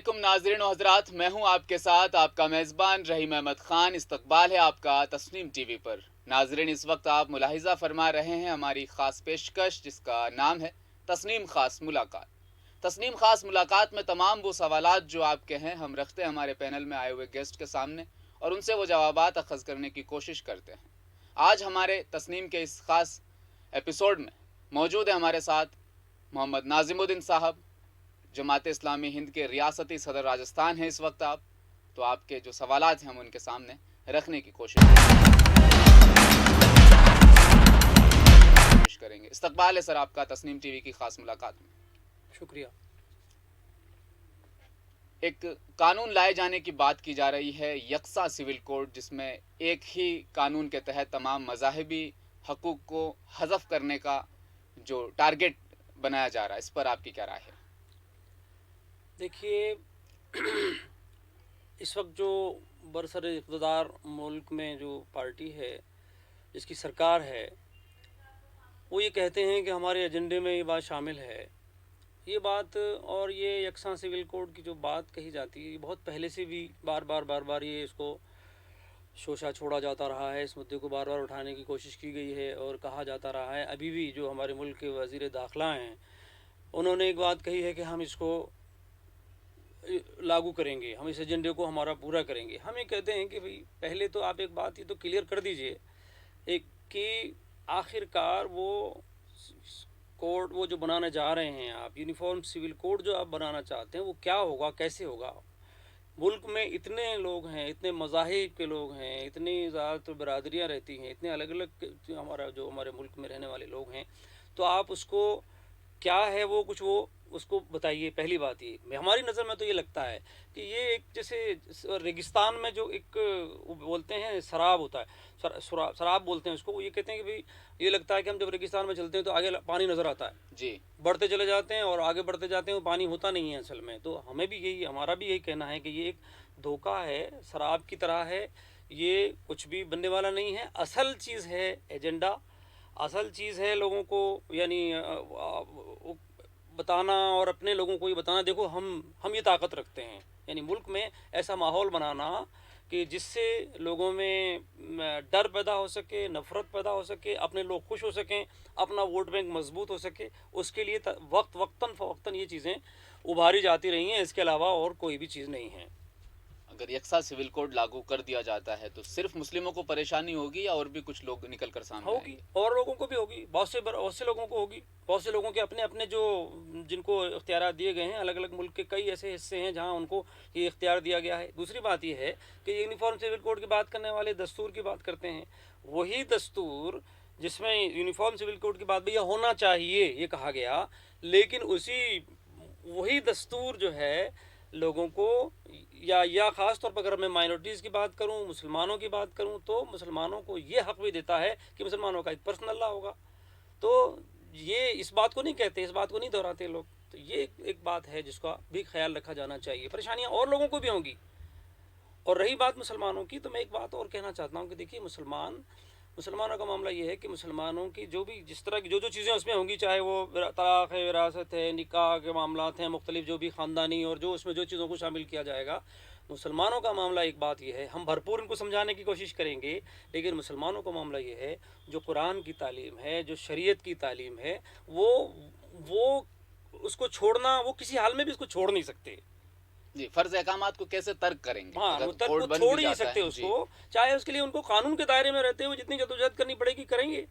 वालेकुम नाज़रीन व हज़रात, मैं हूं आपके साथ आपका मेज़बान रहीम अहमद ख़ान। इस्तकबाल है आपका तस्नीम टीवी पर। नाज़रीन, इस वक्त आप मुलाहिज़ा फरमा रहे हैं हमारी ख़ास पेशकश जिसका नाम है तस्नीम ख़ास मुलाकात। तस्नीम ख़ास मुलाकात में तमाम वो सवालात जो आपके हैं हम रखते हैं हमारे पैनल में आए हुए गेस्ट के सामने और उनसे वो जवाबात अख़ज़ करने की कोशिश करते हैं। आज हमारे तस्नीम के इस ख़ास एपिसोड में मौजूद है हमारे साथ मोहम्मद नाज़िमुद्दीन साहब, जमात इस्लामी हिंद के रियासती सदर राजस्थान हैं इस वक्त आप। तो आपके जो सवालात हैं हम उनके सामने रखने की कोशिश करेंगे। इस्तकबाल है सर आपका तस्नीम टीवी की खास मुलाकात में। शुक्रिया। एक कानून लाए जाने की बात की जा रही है, यकसा सिविल कोड, जिसमें एक ही कानून के तहत तमाम मज़ाहिबी हकूक़ को हज़फ करने का जो टारगेट बनाया जा रहा है, इस पर आपकी क्या राय है? देखिए, इस वक्त जो बरसर इक़्तिदार मुल्क में जो पार्टी है, जिसकी सरकार है, वो ये कहते हैं कि हमारे एजेंडे में ये बात शामिल है। ये बात और ये यकसा सिविल कोड की जो बात कही जाती है, ये बहुत पहले से भी बार बार ये इसको शोशा छोड़ा जाता रहा है। इस मुद्दे को बार बार उठाने की कोशिश की गई है और कहा जाता रहा है। अभी भी जो हमारे मुल्क के वज़ीर दाखिला हैं, उन्होंने एक बात कही है कि हम इसको लागू करेंगे, हम इस एजेंडे को हमारा पूरा करेंगे। हम ये कहते हैं कि भाई पहले तो आप एक बात ये तो क्लियर कर दीजिए एक कि आखिरकार वो कोड वो जो बनाने जा रहे हैं आप, यूनिफॉर्म सिविल कोड जो आप बनाना चाहते हैं, वो क्या होगा, कैसे होगा। मुल्क में इतने लोग हैं, इतने मज़ाहिब के लोग हैं, इतनी ज़्यादा बरादरियाँ रहती हैं, इतने अलग अलग जो हमारे मुल्क में रहने वाले लोग हैं, तो आप उसको क्या है वो कुछ वो उसको बताइए। पहली बात ये हमारी नज़र में तो ये लगता है कि ये एक जैसे रेगिस्तान में जो एक बोलते हैं शराब होता है, शराब बोलते हैं उसको। वो ये कहते हैं कि भाई ये लगता है कि हम जब रेगिस्तान में चलते हैं तो आगे पानी नज़र आता है जी, बढ़ते चले जाते हैं और आगे बढ़ते जाते हैं, वो पानी होता नहीं है असल में। तो हमें भी यही, हमारा भी यही कहना है कि ये एक धोखा है, शराब की तरह है, ये कुछ भी बनने वाला नहीं है। असल चीज़ है एजेंडा, असल चीज़ है लोगों को यानी बताना और अपने लोगों को ये बताना, देखो हम ये ताकत रखते हैं, यानी मुल्क में ऐसा माहौल बनाना कि जिससे लोगों में डर पैदा हो सके, नफ़रत पैदा हो सके, अपने लोग खुश हो सकें, अपना वोट बैंक मजबूत हो सके। उसके लिए वक्तन ये चीज़ें उभारी जाती रही हैं, इसके अलावा और कोई भी चीज़ नहीं है। अगर यकसा सिविल कोड लागू कर दिया जाता है तो सिर्फ मुस्लिमों को परेशानी होगी या और भी कुछ लोग निकल कर सामने होगी, आएंगे? और लोगों को भी होगी, बहुत से लोगों को होगी। बहुत से लोगों के अपने अपने जो जिनको इख्तियार दिए गए हैं, अलग अलग मुल्क के कई ऐसे हिस्से हैं जहां उनको ये इख्तियार दिया गया है। दूसरी बात ये है कि यूनिफॉर्म सिविल कोड की बात करने वाले दस्तूर की बात करते हैं, वही दस्तूर जिसमें यूनिफॉर्म सिविल कोड की बात भैया होना चाहिए ये कहा गया, लेकिन वही दस्तूर जो है लोगों को या ख़ास तौर पर अगर मैं माइनॉरिटीज़ की बात करूं, मुसलमानों की बात करूं, तो मुसलमानों को ये हक़ भी देता है कि मुसलमानों का एक पर्सनल अल्लाह होगा। तो ये इस बात को नहीं कहते, इस बात को नहीं दोहराते लोग। तो ये एक बात है जिसका भी ख्याल रखा जाना चाहिए। परेशानियाँ और लोगों को भी होंगी। और रही बात मुसलमानों की, तो मैं एक बात और कहना चाहता हूँ कि देखिए, मुसलमानों का मामला ये है कि मुसलमानों की जो भी जिस तरह की जो चीज़ें उसमें होंगी, चाहे वो तलाक़ है, विरासत है, निकाह के मामलात हैं, मुख्तलिफ जो भी ख़ानदानी और जो उसमें जो चीज़ों को शामिल किया जाएगा, मुसलमानों का मामला एक बात ये है, हम भरपूर इनको समझाने की कोशिश करेंगे, लेकिन मुसलमानों का मामला ये है, जो कुरान की तालीम है, जो शरीयत की तालीम है, वो उसको छोड़ना, वो किसी हाल में भी इसको छोड़ नहीं सकते। जी, फर्ज अहकामात को कैसे तर्क करेंगे? हाँ, अगर वो तक कोड वो बन छोड़ भी ही नहीं जाता सकते है जी, उसको, चाहे उसके लिए उनको कानून के दायरे में रहते हुए जितनी जद्दोजहद करनी पड़ेगी करेंगे,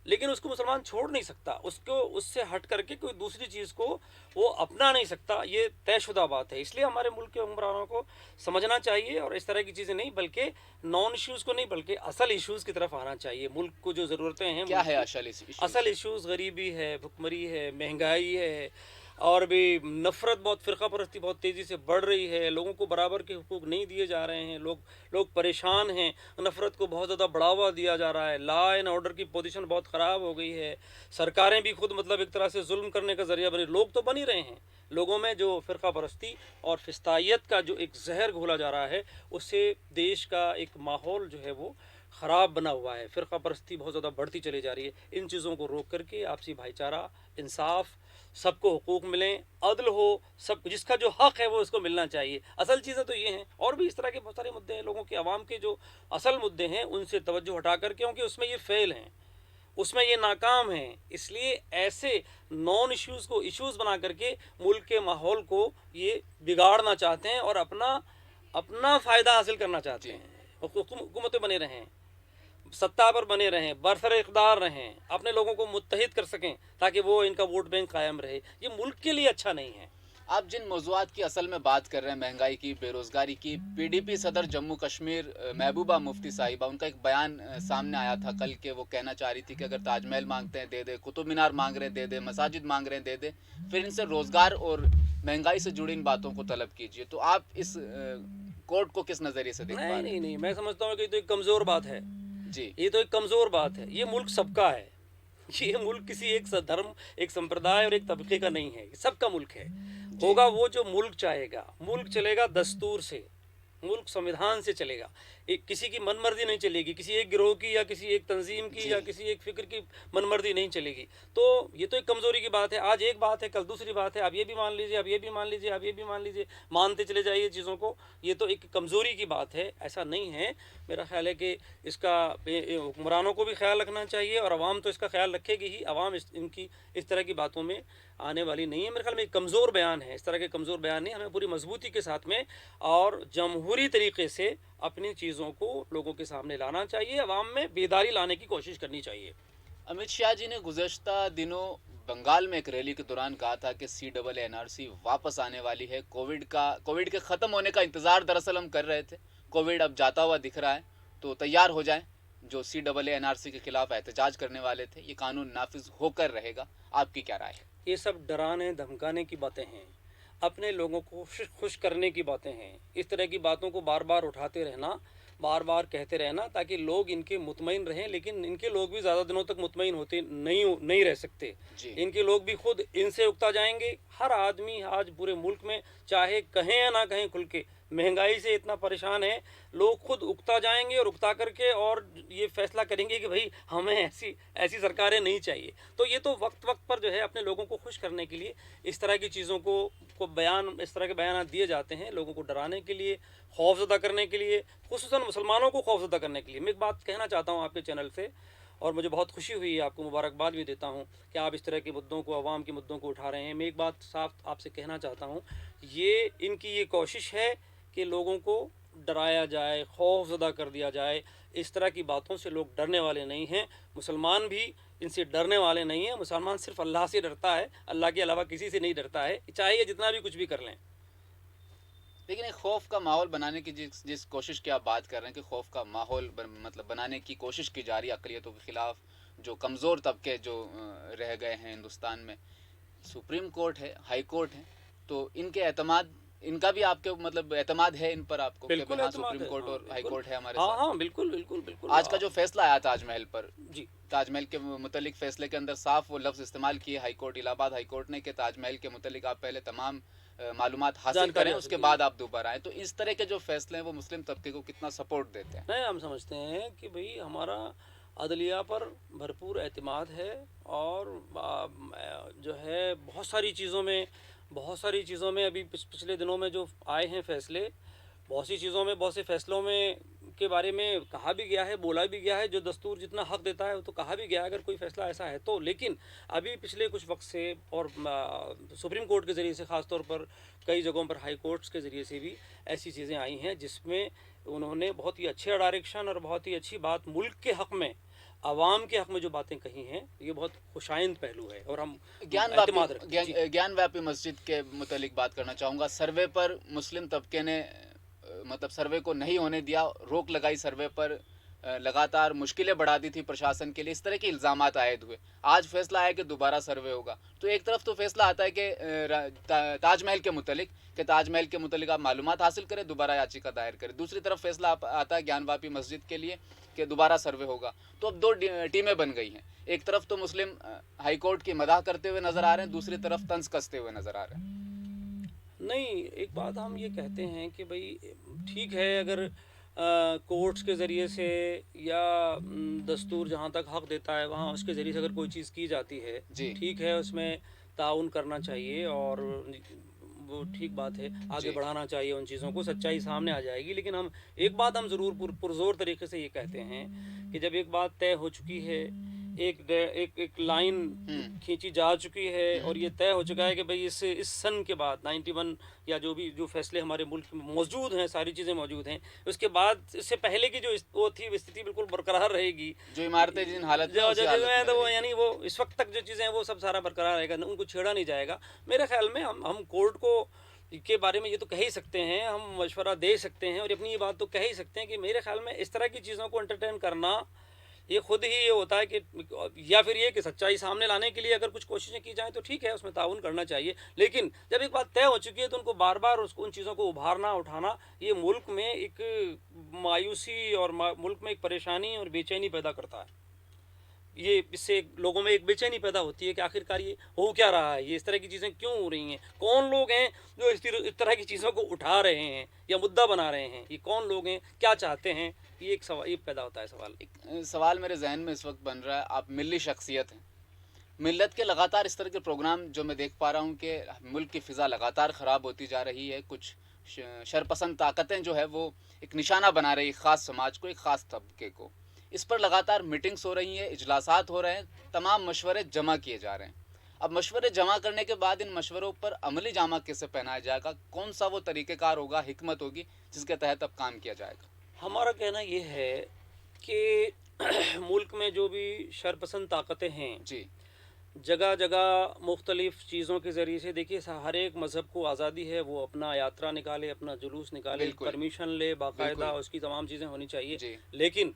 लेकिन उसको मुसलमान छोड़ नहीं सकता। उसको उससे हट करके कोई दूसरी चीज़ को वो अपना नहीं सकता, ये तयशुदा बात है। इसलिए हमारे मुल्क के हुक्मरानों को समझना चाहिए और इस तरह की चीज़ें नहीं, बल्कि नॉन इश्यूज़ को नहीं, बल्कि असल इश्यूज़ की तरफ आना चाहिए। मुल्क को जो ज़रूरतें हैं, क्या है असल इश्यूज़ गरीबी है, भुखमरी है, महंगाई है, और भी नफ़रत बहुत, फ़िरक़ा परस्ती बहुत तेज़ी से बढ़ रही है, लोगों को बराबर के हुकूक नहीं दिए जा रहे हैं, लोग परेशान हैं, नफ़रत को बहुत ज़्यादा बढ़ावा दिया जा रहा है, लॉ एंड ऑर्डर की पोजीशन बहुत ख़राब हो गई है, सरकारें भी खुद मतलब एक तरह से जुल्म करने का ज़रिया बनी, लोग तो बन ही रहे हैं। लोगों में जो फ़िरक़ा परस्ती और फिस्तायत का जो एक जहर घोला जा रहा है, उससे देश का एक माहौल जो है वो ख़राब बना हुआ है। फ़िरक़ा परस्ती बहुत ज़्यादा बढ़ती चली जा रही है। इन चीज़ों को रोक करके आपसी भाईचारा, इंसाफ, سب کو حقوق ملیں, عدل ہو, سب جس کا جو حق ہے وہ اس کو ملنا چاہیے. اصل چیزیں تو یہ ہیں, اور بھی اس طرح کے بہت سارے مدعے ہیں لوگوں کے, عوام کے جو اصل مدعے ہیں ان سے توجہ ہٹا کر, کیونکہ اس میں یہ فیل ہیں, اس میں یہ ناکام ہیں. اس لیے ایسے نان ایشوز کو ایشوز بنا کر کے ملک کے ماحول کو یہ بگاڑنا چاہتے ہیں اور اپنا فائدہ حاصل کرنا چاہتے ہیں. حکومتیں بنے رہیں, سطح پر بنے رہیں, برسر اقتدار رہیں, اپنے لوگوں کو متحد کر سکیں تاکہ وہ ان کا ووٹ بینک قائم رہے. یہ ملک کے لیے اچھا نہیں ہے. آپ جن موضوعات کی اصل میں بات کر رہے ہیں, مہنگائی کی, بے روزگاری کی, پی ڈی پی صدر جموں کشمیر محبوبہ مفتی صاحبہ, ان کا ایک بیان سامنے آیا تھا کل کہ وہ کہنا چاہ رہی تھی کہ اگر تاج محل مانگتے ہیں دے دے, قطب مینار مانگ رہے ہیں دے دے, مساجد مانگ رہے ہیں دے دے, پھر ان سے روزگار اور مہنگائی سے جڑی ان باتوں کو طلب کیجیے. تو آپ اس کوٹ کو کس نظریے سے دیکھ پا رہے ہیں؟ نہیں, میں سمجھتا ہوں کہ یہ تو ایک کمزور بات ہے. جی, یہ تو ایک کمزور بات ہے. یہ ملک سب کا ہے. یہ ملک کسی ایک دھرم, ایک سمپردائے اور ایک طبقے کا نہیں ہے. یہ سب کا ملک ہے. ہوگا وہ جو ملک چاہے گا. ملک چلے گا دستور سے, ملک سمویدھان سے چلے گا. کسی کی من مرضی نہیں چلے گی, کسی ایک گروہ کی یا کسی ایک تنظیم کی یا کسی ایک فکر کی من مرضی نہیں چلے گی. تو یہ تو ایک کمزوری کی بات ہے. آج ایک بات ہے, کل دوسری بات ہے. اب یہ بھی مان لیجیے, اب یہ بھی مان لیجیے, اب یہ بھی مان لیجیے, مانتے چلے جائیے چیزوں کو. یہ تو ایک کمزوری کی بات ہے, ایسا نہیں ہے. میرا خیال ہے کہ اس کا حکمرانوں کو بھی خیال رکھنا چاہیے, اور عوام تو اس کا خیال رکھے گی ہی. عوام ان کی اس طرح کی باتوں میں آنے والی نہیں ہے. میرے خیال میں ایک کمزور بیان ہے. اس طرح کے کمزور بیان نہیں, ہمیں پوری مضبوطی کے ساتھ میں اور جمہوری طریقے سے اپنی چیزوں کو لوگوں کے سامنے لانا چاہیے. عوام میں بیداری لانے کی کوشش کرنی چاہیے. امت شاہ جی نے گزشتہ دنوں بنگال میں ایک ریلی کے دوران کہا تھا کہ CAA واپس آنے والی ہے. کووڈ کے ختم ہونے کا انتظار دراصل ہم کر رہے تھے. کووڈ اب جاتا ہوا دکھ رہا ہے, تو تیار ہو جائیں. جو CAA کے خلاف احتجاج کرنے والے تھے, یہ قانون نافذ ہو کر رہے گا. آپ کی کیا رائے ہے؟ یہ سب ڈرانے دھمکانے کی باتیں ہیں, اپنے لوگوں کو خوش کرنے کی باتیں ہیں. اس طرح کی باتوں کو بار بار اٹھاتے رہنا, بار بار کہتے رہنا تاکہ لوگ ان کے مطمئن رہیں. لیکن ان کے لوگ بھی زیادہ دنوں تک مطمئن ہوتے نہیں رہ سکتے. ان کے لوگ بھی خود ان سے اکتا جائیں گے. ہر آدمی آج پورے ملک میں, چاہے کہیں یا نہ کہیں کھل کے, مہنگائی سے اتنا پریشان ہے. لوگ خود اکتا جائیں گے اور اکتا کر کے اور یہ فیصلہ کریں گے کہ بھائی ہمیں ایسی سرکاریں نہیں چاہیے. تو یہ تو وقت پر جو ہے اپنے لوگوں کو خوش کرنے کے لیے اس طرح کی چیزوں کو اس طرح کے بیانات دیے جاتے ہیں, لوگوں کو ڈرانے کے لیے, خوف زدہ کرنے کے لیے, خصوصاً مسلمانوں کو خوف زدہ کرنے کے لیے. میں ایک بات کہنا چاہتا ہوں آپ کے چینل سے, اور مجھے بہت خوشی ہوئی ہے, آپ کو مبارکباد بھی دیتا ہوں کہ آپ اس طرح کے مدعوں کو, عوام کے مدعوں کو اٹھا رہے ہیں. میں ایک بات صاف آپ سے کہنا چاہتا ہوں, یہ ان کی یہ کوشش ہے کہ لوگوں کو ڈرایا جائے, خوف زدہ کر دیا جائے. اس طرح کی باتوں سے لوگ ڈرنے والے نہیں ہیں. مسلمان بھی ان سے ڈرنے والے نہیں ہیں. مسلمان صرف اللہ سے ڈرتا ہے, اللہ کے علاوہ کسی سے نہیں ڈرتا ہے, چاہے یہ جتنا بھی کچھ بھی کر لیں. لیکن ایک خوف کا ماحول بنانے کی جس کوشش کی آپ بات کر رہے ہیں کہ خوف کا ماحول مطلب بنانے کی کوشش کی جا رہی ہے اقلیتوں کے خلاف, جو کمزور طبقے جو رہ گئے ہیں ہندوستان میں. سپریم کورٹ ہے, ہائی کورٹ ہے, تو ان کے اعتماد, ان کا بھی آپ کے مطلب اعتماد ہے ان پر آپ کو کہ ہاں سپریم کورٹ اور ہائی کورٹ ہے ہمارے ساتھ؟ ہاں بالکل. آج کا جو فیصلہ آیا تاج محل پر, جی, تاج محل کے متعلق فیصلے کے اندر صاف وہ لفظ استعمال کیے ہائی کورٹ, الہ آباد ہائی کورٹ نے, کہ تاج محل کے متعلق آپ پہلے تمام معلومات حاصل کریں, اس کے بعد آپ دوبارہ آئیں. تو اس طرح کے جو فیصلے ہیں وہ مسلم طبقے کو کتنا سپورٹ دیتے ہیں؟ نہیں, ہم سمجھتے ہیں کہ بھئی ہمارا عدلیہ پر بھرپور اعتماد ہے, اور جو ہے بہت ساری چیزوں میں ابھی پچھلے دنوں میں جو آئے ہیں فیصلے, بہت سی چیزوں میں, بہت سے فیصلوں میں کے بارے میں کہا بھی گیا ہے, بولا بھی گیا ہے, جو دستور جتنا حق دیتا ہے وہ تو کہا بھی گیا ہے اگر کوئی فیصلہ ایسا ہے تو. لیکن ابھی پچھلے کچھ وقت سے, اور سپریم کورٹ کے ذریعے سے خاص طور پر, کئی جگہوں پر ہائی کورٹس کے ذریعے سے بھی ایسی چیزیں آئی ہیں جس میں انہوں نے بہت ہی اچھے ڈائریکشن اور بہت ہی اچھی بات ملک کے حق میں, عوام کے حق میں جو باتیں کہی ہیں, یہ بہت خوشائند پہلو ہے. اور ہم اعتماد رکھتے ہیں. گیان واپی مسجد کے متعلق بات کرنا چاہوں گا. سروے پر مسلم طبقے نے مطلب سروے کو نہیں ہونے دیا, روک لگائی سروے پر, لگاتار مشکلیں بڑھا دی تھی پرشاسن کے لیے, اس طرح کے الزامات عائد ہوئے. آج فیصلہ آیا کہ دوبارہ سروے ہوگا. تو ایک طرف تو فیصلہ آتا ہے کہ تاج محل کے متعلق آپ معلومات حاصل کریں, دوبارہ یاچیکا دائر کریں. دوسری طرف فیصلہ آتا ہے گیان واپی مسجد کے لیے کہ دوبارہ سروے ہوگا. تو اب دو ٹیمیں بن گئی ہیں. ایک طرف تو مسلم ہائی کورٹ کی مداح کرتے ہوئے نظر آ رہے ہیں, دوسری طرف طنز کستے ہوئے نظر آ رہے ہیں. نہیں, ایک بات ہم یہ کہتے ہیں کہ بھئی ٹھیک ہے, اگر کورٹس کے ذریعے سے یا دستور جہاں تک حق دیتا ہے وہاں اس کے ذریعے سے اگر کوئی چیز کی جاتی ہے, جی, ٹھیک ہے, اس میں ताउन करना चाहिए और वो ठीक बात है, आगे जी। बढ़ाना चाहिए उन चीज़ों को, सच्चाई सामने आ जाएगी। लेकिन हम एक बात हम ज़रूर पुरज़ोर तरीके से ये कहते हैं कि जब एक बात तय हो चुकी है, एक लाइन हुँ, खींची जा चुकी है हुँ। और ये तय हो चुका है कि भाई इस सन के बाद 91 या जो फैसले हमारे मुल्क में मौजूद हैं, सारी चीज़ें मौजूद हैं, उसके बाद इससे पहले की जो वो थी स्थिति बिल्कुल बरकरार रहेगी। जो इमारतें जिन हालत में जो उसी जो हालत जो है में तो वो रहेगी। यानी वो इस वक्त तक जो चीज़ें हैं वो सब सारा बरकरार रहेगा, उनको छेड़ा नहीं जाएगा। मेरे ख्याल में हम कोर्ट को के बारे में ये तो कह ही सकते हैं, हम मशवरा दे सकते हैं और अपनी ये बात तो कह ही सकते हैं कि मेरे ख्याल में इस तरह की चीज़ों को एंटरटेन करना ये खुद ही ये होता है कि, या फिर ये कि सच्चाई सामने लाने के लिए अगर कुछ कोशिशें की जाएं तो ठीक है, उसमें ताउन करना चाहिए। लेकिन जब एक बात तय हो चुकी है तो उनको बार बार उन चीज़ों को उभारना उठाना, ये मुल्क में एक मायूसी और मुल्क में एक परेशानी और बेचैनी पैदा करता है। ये इससे लोगों में एक बेचैनी पैदा होती है कि आखिरकार ये हो क्या रहा है, ये इस तरह की चीज़ें क्यों हो रही हैं, कौन लोग हैं जो इस तरह की चीज़ों को उठा रहे हैं या मुद्दा बना रहे हैं, ये कौन लोग हैं, क्या चाहते हैं, ये एक सवाल ये पैदा होता है सवाल। सवाल मेरे जहन में इस वक्त बन रहा है, आप मिल्ली शख्सियत हैं, मिल्लत के लगातार इस तरह के प्रोग्राम जो मैं देख पा रहा हूँ कि मुल्क की फ़िज़ा लगातार ख़राब होती जा रही है। कुछ शरपसंद ताकतें जो है वो एक निशाना बना रही ख़ास समाज को, एक ख़ास तबके को। इस पर लगातार मीटिंग्स हो रही हैं, इजलासात हो रहे हैं, तमाम मशवरे जमा किए जा रहे हैं। अब मशवरे जमा करने के बाद इन मशवरों पर अमली जामा कैसे पहनाया जाएगा, कौन सा वो तरीक़ेकार होगा, हिकमत होगी जिसके तहत अब काम किया जाएगा? हमारा कहना ये है कि मुल्क में जो भी शरपसंद ताकतें हैं, जी। जगह जगह मुख्तलिफ़ चीज़ों के ज़रिए से, देखिए हर एक मज़हब को आज़ादी है, वो अपना यात्रा निकाले, अपना जुलूस निकाले, बिल्कुल, परमिशन ले, बाकायदा बिल्कुल। उसकी तमाम चीज़ें होनी चाहिए। जी। लेकिन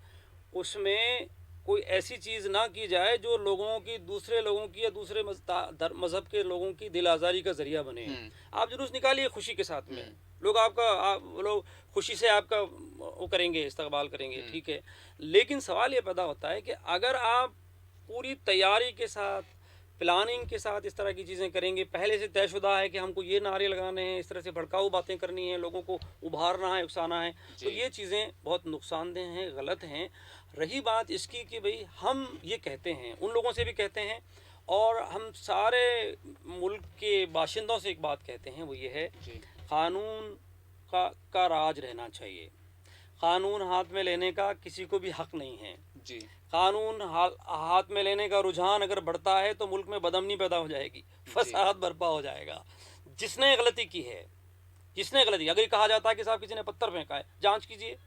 उसमें कोई ऐसी चीज़ ना की जाए जो लोगों की, दूसरे लोगों की या दूसरे मज़हब के लोगों की दिल आज़ारी का ज़रिया बने। हुँ, आप जुलूस निकालिए खुशी के साथ में, हुँ। लोग खुशी से आपका वो करेंगे, इस्तकबाल करेंगे, हुँ। ठीक है। लेकिन सवाल ये पैदा होता है कि अगर आप पूरी तैयारी के साथ, प्लानिंग के साथ इस तरह की चीज़ें करेंगे, पहले से तयशुदा है कि हमको ये नारे लगाने हैं, इस तरह से भड़काऊ बातें करनी है, लोगों को उभारना है, उकसाना है, तो जी। ये चीज़ें बहुत नुकसानदेह हैं, गलत हैं। रही बात इसकी कि भाई हम ये कहते हैं, उन लोगों से भी कहते हैं और हम सारे मुल्क के बाशिंदों से एक बात कहते हैं, वो ये है, जी। क़ानून का राज रहना चाहिए। क़ानून हाथ में लेने का किसी को भी हक़ नहीं है। जी। कानून हाथ में लेने का रुझान अगर बढ़ता है तो मुल्क में बदअमनी पैदा हो जाएगी, जी। फसाद बर्पा हो जाएगा। जिसने गलती की है, अगर ये कहा जाता है कि साहब किसी ने पत्थर फेंका है, जांच कीजिए।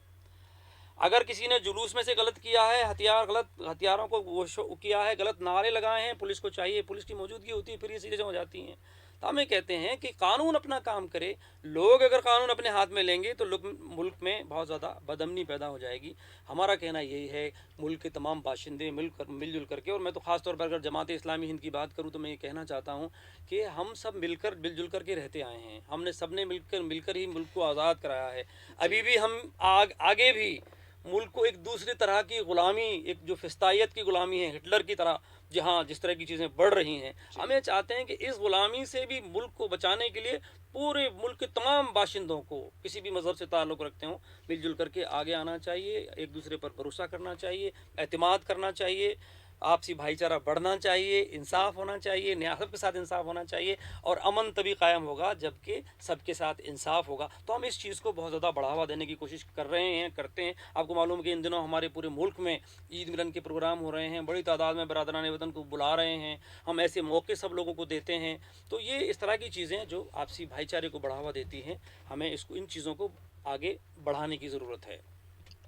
अगर किसी ने जुलूस में से गलत किया है, हथियारों को वो किया है, गलत नारे लगाए हैं, पुलिस को चाहिए, पुलिस की मौजूदगी होती है, फिर ये चीज़ें हो जाती हैं। तो हमें कहते हैं कि कानून अपना काम करे। लोग अगर कानून अपने हाथ में लेंगे तो मुल्क में बहुत ज़्यादा बदअमनी पैदा हो जाएगी। हमारा कहना यही है, मुल्क के तमाम बाशिंदे मिलजुल करके, और मैं तो ख़ास तौर पर अगर जमात इस्लामी हिंद की बात करूँ तो मैं ये कहना चाहता हूँ कि हम सब मिलजुल करके रहते आए हैं। हमने सब ने मिलकर ही मुल्क को आज़ाद कराया है। अभी भी हम आगे भी मुल्क को एक दूसरी तरह की ग़ुलामी, एक जो फिस्तायत की ग़ुलामी है, हिटलर की तरह, जहाँ जिस तरह की चीज़ें बढ़ रही हैं, हमें चाहते हैं कि इस ग़ुलामी से भी मुल्क को बचाने के लिए पूरे मुल्क के तमाम बाशिंदों को, किसी भी मज़हब से ताल्लुक़ रखते हों, मिलजुल करके आगे आना चाहिए, एक दूसरे पर भरोसा करना चाहिए, एतमाद करना चाहिए, आपसी भाईचारा बढ़ना चाहिए, इंसाफ होना चाहिए, सबके साथ इंसाफ होना चाहिए, और अमन तभी कायम होगा जबकि सबके साथ इंसाफ होगा। तो हम इस चीज़ को बहुत ज़्यादा बढ़ावा देने की कोशिश कर रहे हैं, करते हैं। आपको मालूम है कि इन दिनों हमारे पूरे मुल्क में ईद मिलन के प्रोग्राम हो रहे हैं, बड़ी तादाद में बरादरान वतन को बुला रहे हैं, हम ऐसे मौके सब लोगों को देते हैं। तो ये इस तरह की चीज़ें जो आपसी भाईचारे को बढ़ावा देती हैं, हमें इन चीज़ों को आगे बढ़ाने की ज़रूरत है।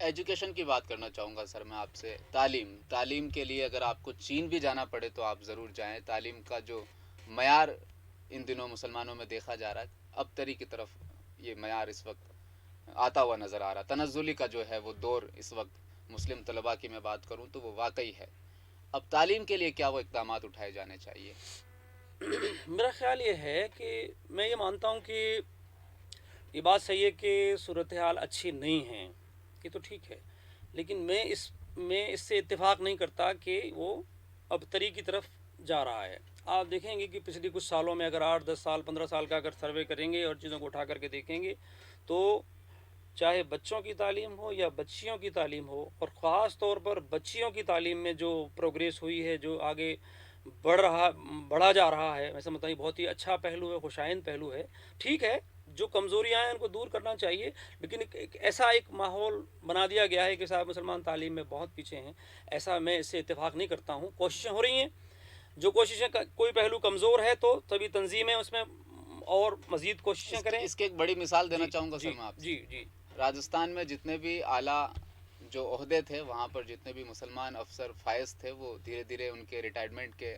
एजुकेशन की बात करना चाहूँगा सर मैं आपसे। तालीम के लिए अगर आपको चीन भी जाना पड़े तो आप ज़रूर जाएं। तालीम का जो मयार इन दिनों मुसलमानों में देखा जा रहा है, अबतरी की तरफ ये मयार इस वक्त आता हुआ नज़र आ रहा है। तनज़्ज़ुली का जो है वो दौर इस वक्त मुस्लिम तलबा की मैं बात करूँ तो वो वाकई है। अब तालीम के लिए क्या वो इक़दामात उठाए जाने चाहिए? मेरा ख्याल ये है कि मैं ये मानता हूँ कि ये बात सही है कि सूरत हाल अच्छी नहीं है, ये तो ठीक है, लेकिन मैं इससे इत्तेफाक नहीं करता कि वो अबतरी की तरफ जा रहा है। आप देखेंगे कि पिछले कुछ सालों में अगर 8-10 साल 15 साल का अगर सर्वे करेंगे और चीज़ों को उठा करके देखेंगे तो चाहे बच्चों की तालीम हो या बच्चियों की तालीम हो, और ख़ास तौर पर बच्चियों की तालीम में जो प्रोग्रेस हुई है, जो आगे बढ़ा जा रहा है, मैं समझता हूँ बहुत ही अच्छा पहलू है, खुशाइंद पहलू है। ठीक है, जो कमज़ोरियाँ हैं उनको दूर करना चाहिए, लेकिन एक ऐसा एक माहौल बना दिया गया है कि साहब मुसलमान तालीम में बहुत पीछे हैं, ऐसा मैं इससे इत्तेफाक नहीं करता हूँ। कोशिशें हो रही हैं, जो कोशिशें कोई पहलू कमज़ोर है तो तभी तंजीमें उसमें और मज़ीद कोशिशें करें। इसके एक बड़ी मिसाल देना जी चाहूँगा जी सर मैं आपसे। जी जी राजस्थान में जितने भी आला जो ओहदे थे, वहाँ पर जितने भी मुसलमान अफसर फायज थे, वो धीरे धीरे उनके रिटायरमेंट के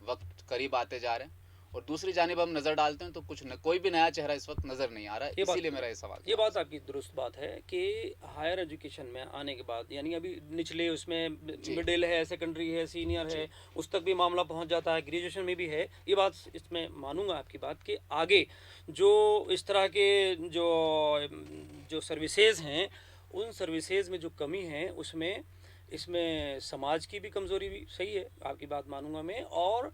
वक्त करीब आते जा रहे हैं। और दूसरी जानिब हम नज़र डालते हैं तो कोई भी नया चेहरा इस वक्त नज़र नहीं आ रहा है, ये बात इसीलिए मेरा ये सवाल ये था बात आपसे। आपकी दुरुस्त बात है कि हायर एजुकेशन में आने के बाद, यानी अभी निचले उसमें जी मिडिल है, सेकेंडरी है, सीनियर जी है, उस तक भी मामला पहुंच जाता है, ग्रेजुएशन में भी है। ये बात इसमें मानूंगा आपकी बात कि आगे जो इस तरह के जो जो सर्विसेज हैं, उन सर्विसेज में जो कमी है उसमें इसमें समाज की भी कमज़ोरी भी सही है, आपकी बात मानूंगा मैं, और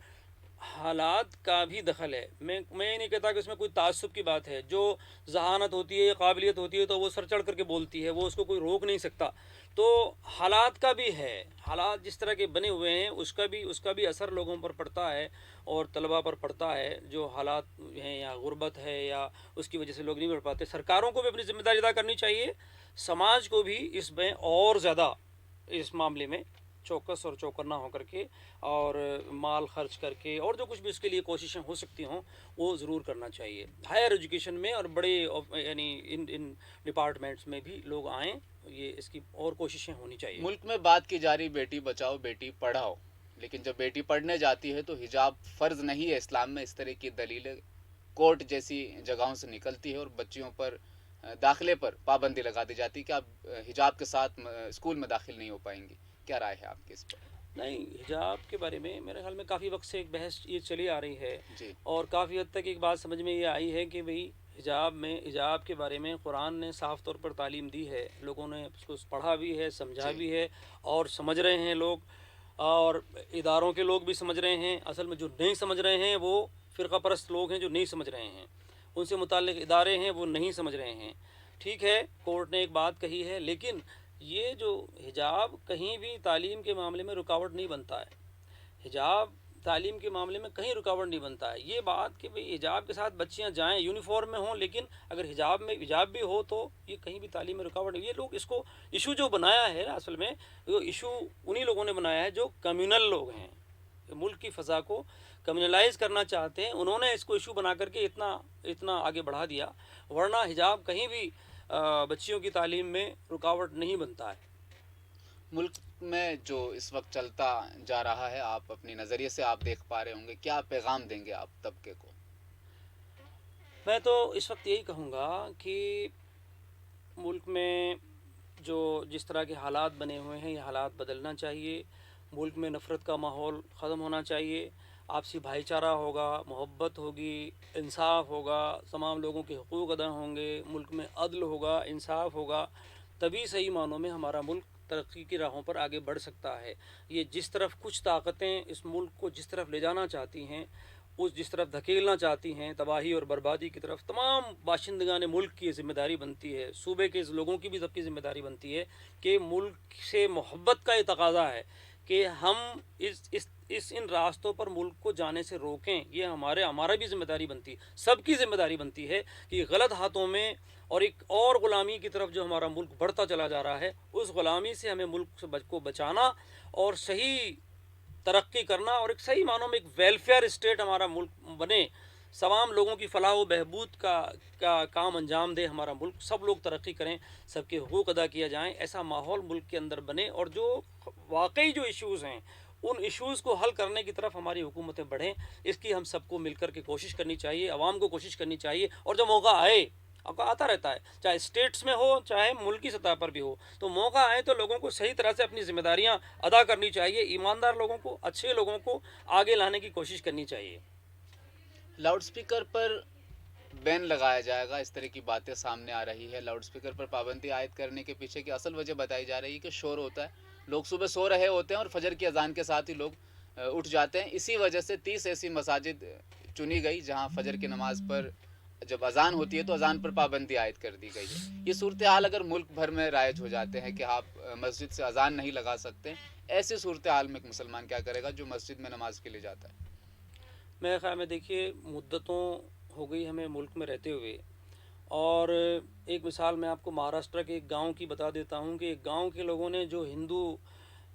हालात का भी दखल है। मैं ये नहीं कहता कि उसमें कोई ताज्जुब की बात है। जो ज़हानत होती है या काबिलियत होती है तो वो सर चढ़ करके बोलती है, वो उसको कोई रोक नहीं सकता। तो हालात का भी है, हालात जिस तरह के बने हुए हैं उसका भी असर लोगों पर पड़ता है और तलबा पर पड़ता है। जो हालात हैं या गुर्बत है या उसकी वजह से लोग नहीं पढ़ पाते, सरकारों को भी अपनी ज़िम्मेदारी अदा करनी चाहिए, समाज को भी इसमें और ज़्यादा इस मामले में चौकस और चौकन्ना होकर के और माल खर्च करके और जो कुछ भी इसके लिए कोशिशें हो सकती हों वो ज़रूर करना चाहिए। हायर एजुकेशन में और बड़े यानी इन डिपार्टमेंट्स में भी लोग आएँ, ये इसकी और कोशिशें होनी चाहिए। मुल्क में बात की जा रही बेटी बचाओ बेटी पढ़ाओ, लेकिन जब बेटी पढ़ने जाती है तो हिजाब फ़र्ज नहीं है इस्लाम में, इस तरह की दलीलें कोर्ट जैसी जगहों से निकलती है और बच्चियों पर दाखिले पर पाबंदी लगा दी जाती है कि आप हिजाब के साथ स्कूल में दाखिल नहीं हो पाएंगी। क्या राय है आपकी इस पर? नहीं, हिजाब के बारे में मेरे ख्याल में काफ़ी वक्त से एक बहस ये चली आ रही है जी और काफ़ी हद तक एक बात समझ में ये आई है कि भाई हिजाब के बारे में कुरान ने साफ़ तौर पर तालीम दी है, लोगों ने उसको पढ़ा भी है, समझा जी भी है और समझ रहे हैं लोग, और इदारों के लोग भी समझ रहे हैं। असल में जो नहीं समझ रहे हैं वो फ़िरका परस्त लोग हैं जो नहीं समझ रहे हैं, उनसे मुताल्लिक़ इदारे हैं वो नहीं समझ रहे हैं। ठीक है, कोर्ट ने एक बात कही है, लेकिन ये जो हिजाब कहीं भी तालीम के मामले में रुकावट नहीं बनता है। हिजाब तालीम के मामले में कहीं रुकावट नहीं बनता है। ये बात कि भाई हिजाब के साथ बच्चियां जाएं, यूनिफॉर्म में हों, लेकिन अगर हिजाब भी हो तो ये कहीं भी तालीम में रुकावट नहीं। ये लोग इसको इशू जो बनाया है असल में, वो इशू उन्हीं लोगों ने बनाया है जो कम्युनल लोग हैं, मुल्क की फ़ज़ा को कम्युनलाइज करना चाहते हैं। उन्होंने इसको इशू बना करके इतना आगे बढ़ा दिया, वरना हिजाब कहीं भी बच्चियों की तालीम में रुकावट नहीं बनता है। मुल्क में जो इस वक्त चलता जा रहा है, आप अपनी नज़रिए से आप देख पा रहे होंगे, क्या पैगाम देंगे आप तबके को? मैं तो इस वक्त यही कहूँगा कि मुल्क में जो जिस तरह के हालात बने हुए हैं, ये हालात बदलना चाहिए। मुल्क में नफ़रत का माहौल ख़त्म होना चाहिए, आपसी भाईचारा होगा, मोहब्बत होगी, इंसाफ होगा, तमाम लोगों के हुकूक अदा होंगे, मुल्क में अदल होगा, इंसाफ होगा, तभी सही मानों में हमारा मुल्क तरक्की की राहों पर आगे बढ़ सकता है। ये जिस तरफ कुछ ताकतें इस मुल्क को जिस तरफ ले जाना चाहती हैं, उस जिस तरफ धकेलना चाहती हैं तबाही और बर्बादी की तरफ, तमाम बाशिंदगान मुल्क की ज़िम्मेदारी बनती है, सूबे के लोगों की भी सबकी ज़िम्मेदारी बनती है कि मुल्क से मोहब्बत का ये तकाज़ा है कि हम इन रास्तों पर मुल्क को जाने से रोकें। ये हमारा भी ज़िम्मेदारी बनती है, सबकी ज़िम्मेदारी बनती है कि गलत हाथों में और एक और ग़ुलामी की तरफ जो हमारा मुल्क बढ़ता चला जा रहा है, उस ग़ुलामी से हमें मुल्क को बचाना और सही तरक्की करना और एक सही मानों में एक वेलफेयर स्टेट हमारा मुल्क बने, तमाम लोगों की फलाह व बहबूद का काम अंजाम दे हमारा मुल्क, सब लोग तरक्की करें, सबके हुकूक अदा किया जाएँ, ऐसा माहौल मुल्क के अंदर बने और जो वाकई जो इश्यूज़ हैं उन इश्यूज़ को हल करने की तरफ हमारी हुकूमतें बढ़ें। इसकी हम सबको मिलकर के कोशिश करनी चाहिए, आवाम को कोशिश करनी चाहिए, और जब मौका आए, आपका आता रहता है, चाहे स्टेट्स में हो चाहे मुल्की सतह पर भी हो, तो मौका आए तो लोगों को सही तरह से अपनी ज़िम्मेदारियां अदा करनी चाहिए, ईमानदार लोगों को, अच्छे लोगों को आगे लाने की कोशिश करनी चाहिए। लाउड स्पीकर पर बैन लगाया जाएगा, इस तरह की बातें सामने आ रही है। लाउड स्पीकर पर पाबंदी आयद करने के पीछे की असल वजह बताई जा रही है कि शोर होता है, लोग सुबह सो रहे होते हैं और फजर की अजान के साथ ही लोग उठ जाते हैं। इसी वजह से 30 ऐसी मसाजिद चुनी गई जहां फजर की नमाज पर जब अजान होती है तो अजान पर पाबंदी आयद कर दी गई है। ये सूरत हाल अगर मुल्क भर में राइज हो जाते हैं कि आप मस्जिद से अजान नहीं लगा सकते, ऐसी सूरत हाल में एक मुसलमान क्या करेगा जो मस्जिद में नमाज के लिए जाता है? मेरे ख्याल में देखिए, मुद्दतों हो गई हमें मुल्क में रहते हुए, और एक मिसाल मैं आपको महाराष्ट्र के एक गांव की बता देता हूं कि एक गांव के लोगों ने, जो हिंदू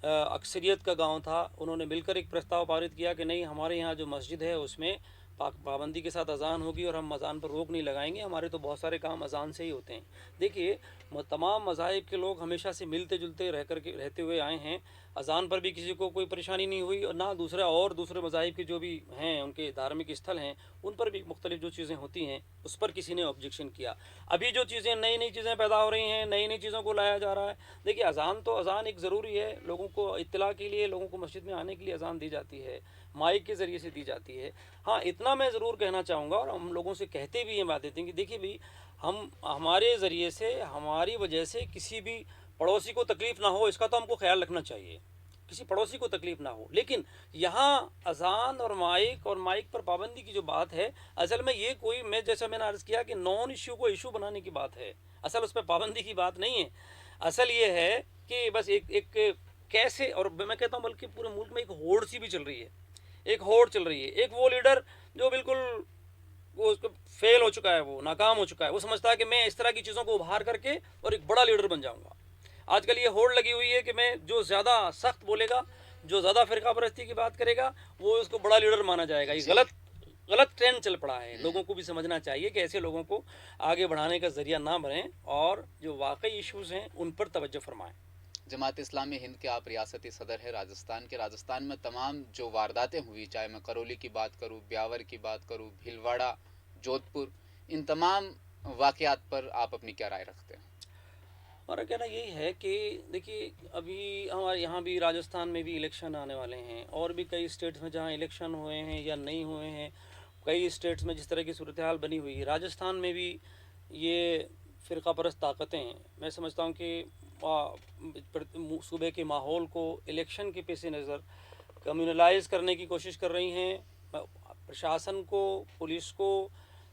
अक्सरियत का गांव था, उन्होंने मिलकर एक प्रस्ताव पारित किया कि नहीं, हमारे यहाँ जो मस्जिद है उसमें पाबंदी के साथ अजान होगी और हम अजान पर रोक नहीं लगाएंगे, हमारे तो बहुत सारे काम अजान से ही होते हैं। देखिए, तमाम मज़ाहिब के लोग हमेशा से मिलते जुलते रहते हुए आए हैं। अजान पर भी किसी को कोई परेशानी नहीं हुई, और ना दूसरे मज़ाहिब के जो भी हैं, उनके धार्मिक स्थल हैं, उन पर भी मुख्तलिफ जो चीज़ें होती हैं उस पर किसी ने ऑब्जेक्शन किया। अभी जो चीज़ें नई नई चीज़ें पैदा हो रही हैं, नई नई चीज़ों को लाया जा रहा है। देखिए, अजान एक ज़रूरी है, लोगों को इत्तला के लिए, लोगों को मस्जिद में आने के लिए अजान दी जाती है, माइक के ज़रिए से दी जाती है। हाँ, इतना मैं ज़रूर कहना चाहूँगा, और हम लोगों से कहते भी ये बात देते हैं कि देखिए भाई, हमारे ज़रिए से, हमारी वजह से किसी भी पड़ोसी को तकलीफ़ ना हो, इसका तो हमको ख्याल रखना चाहिए, किसी पड़ोसी को तकलीफ़ ना हो। लेकिन यहाँ अजान और माइक पर पाबंदी की जो बात है, असल में ये कोई, जैसा मैंने अर्ज़ किया कि नॉन इशू को इशू बनाने की बात है, असल उस पर पाबंदी की बात नहीं है। असल ये है कि बस एक कैसे, और मैं कहता हूँ बल्कि पूरे मुल्क में एक होड़ सी भी चल रही है, एक वो लीडर जो बिल्कुल वो उसको फेल हो चुका है, वो नाकाम हो चुका है, वो समझता है कि मैं इस तरह की चीज़ों को उभार करके और एक बड़ा लीडर बन जाऊंगा। आजकल ये होड़ लगी हुई है कि मैं, जो ज़्यादा सख्त बोलेगा, जो ज़्यादा फ़िरका परस्ती की बात करेगा, वो उसको बड़ा लीडर माना जाएगा। ये गलत ट्रेंड चल पड़ा है। लोगों को भी समझना चाहिए कि ऐसे लोगों को आगे बढ़ाने का ज़रिया ना बनें, और जो वाकई इश्यूज़ हैं उन पर तवज्जो फरमाएँ। जमात इस्लामी हिंद के आप रियासती सदर है राजस्थान में तमाम जो वारदातें हुई, चाहे मैं करौली की बात करूं, ब्यावर की बात करूं, भीलवाड़ा, जोधपुर, इन तमाम वाक़यात पर आप अपनी क्या राय रखते हैं? हमारा कहना यही है कि देखिए, अभी हमारे यहाँ भी राजस्थान में भी इलेक्शन आने वाले हैं, और भी कई स्टेट्स में जहाँ इलेक्शन हुए हैं या नहीं हुए हैं, कई स्टेट्स में जिस तरह की सूरत हाल बनी हुई है, राजस्थान में भी ये फ़िरका परस्त ताकतें हैं। मैं समझता हूँ कि सूबे के माहौल को इलेक्शन के पेश नज़र कम्युनलाइज करने की कोशिश कर रही हैं। प्रशासन को, पुलिस को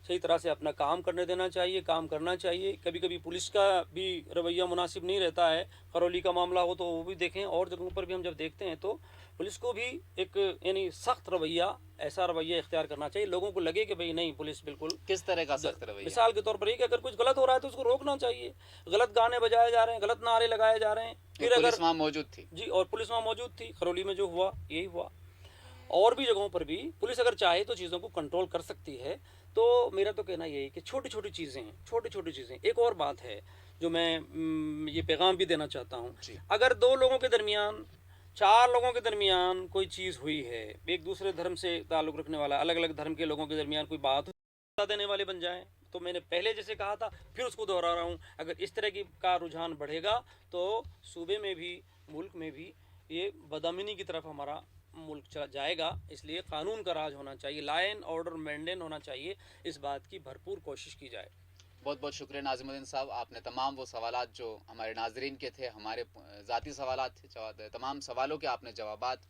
सही तरह से अपना काम करना चाहिए। कभी कभी पुलिस का भी रवैया मुनासिब नहीं रहता है। करौली का मामला हो तो वो भी देखें, और जगहों पर भी हम जब देखते हैं तो पुलिस को भी एक यानी सख्त रवैया, ऐसा रवैया इख्तियार करना चाहिए। लोगों को लगे कि भाई नहीं, पुलिस बिल्कुल। किस तरह का सख्त रवैया? मिसाल के तौर पर ये कि अगर कुछ गलत हो रहा है तो उसको रोकना चाहिए। गलत गाने बजाए जा रहे हैं, गलत नारे लगाए जा रहे हैं, फिर अगर पुलिस वहाँ मौजूद थी जी, और पुलिस वहाँ मौजूद थी, करौली में जो हुआ यही हुआ, और भी जगहों पर भी पुलिस अगर चाहे तो चीज़ों को कंट्रोल कर सकती है। तो मेरा तो कहना यही कि छोटी छोटी चीज़ें। एक और बात है जो मैं ये पैगाम भी देना चाहता हूँ। अगर दो लोगों के दरमियान, चार लोगों के दरमियान कोई चीज़ हुई है, एक दूसरे धर्म से ताल्लुक़ रखने वाला, अलग अलग धर्म के लोगों के दरमियान कोई बात देने वाले बन जाएं, तो मैंने पहले जैसे कहा था, फिर उसको दोहरा रहा हूँ, अगर इस तरह की का रुझान बढ़ेगा तो सूबे में भी, मुल्क में भी ये बदअमनी की तरफ हमारा मुल्क चला जाएगा। इसलिए कानून का राज होना चाहिए, लॉ एंड ऑर्डर मेंटेन होना चाहिए, इस बात की भरपूर कोशिश की जाए। बहुत बहुत शुक्रिया नाज़िमुद्दीन साहब, आपने तमाम वो सवालात जो हमारे नाजरीन के थे, हमारे ज़ाती सवालात थे, तमाम सवालों के आपने जवाबात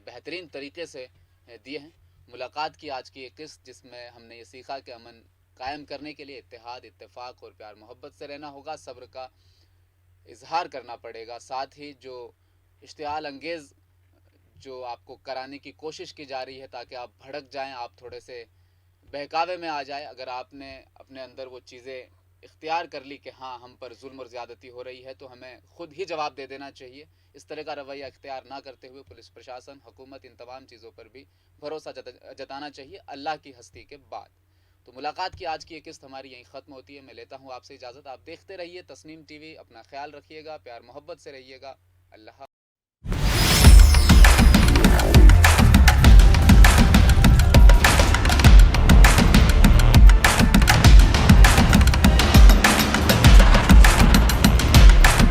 बेहतरीन तरीके से दिए हैं। मुलाकात की आज की एक किस्त जिसमें हमने ये सीखा कि अमन कायम करने के लिए इत्तेहाद, इत्तेफाक और प्यार मोहब्बत से रहना होगा, सब्र का इजहार करना पड़ेगा। साथ ही जो इश्तियाल अंगेज़ जो आपको कराने की कोशिश की जा रही है ताकि आप भड़क जाएं, आप थोड़े से बहकावे में आ जाए, अगर आपने अपने अंदर वो चीज़ें इख्तियार कर ली कि हाँ हम पर जुल्म और ज़्यादती हो रही है, तो हमें ख़ुद ही जवाब दे देना चाहिए। इस तरह का रवैया इख्तियार ना करते हुए पुलिस प्रशासन, हुकूमत, इन तमाम चीज़ों पर भी भरोसा जताना चाहिए अल्लाह की हस्ती के बाद। तो मुलाकात की आज की एक किस्त हमारी यहीं ख़त्म होती है। मैं लेता हूँ आपसे इजाज़त। आप देखते रहिए तस्नीम टीवी, अपना ख्याल रखिएगा, प्यार मोहब्बत से रहिएगा। अल्लाह।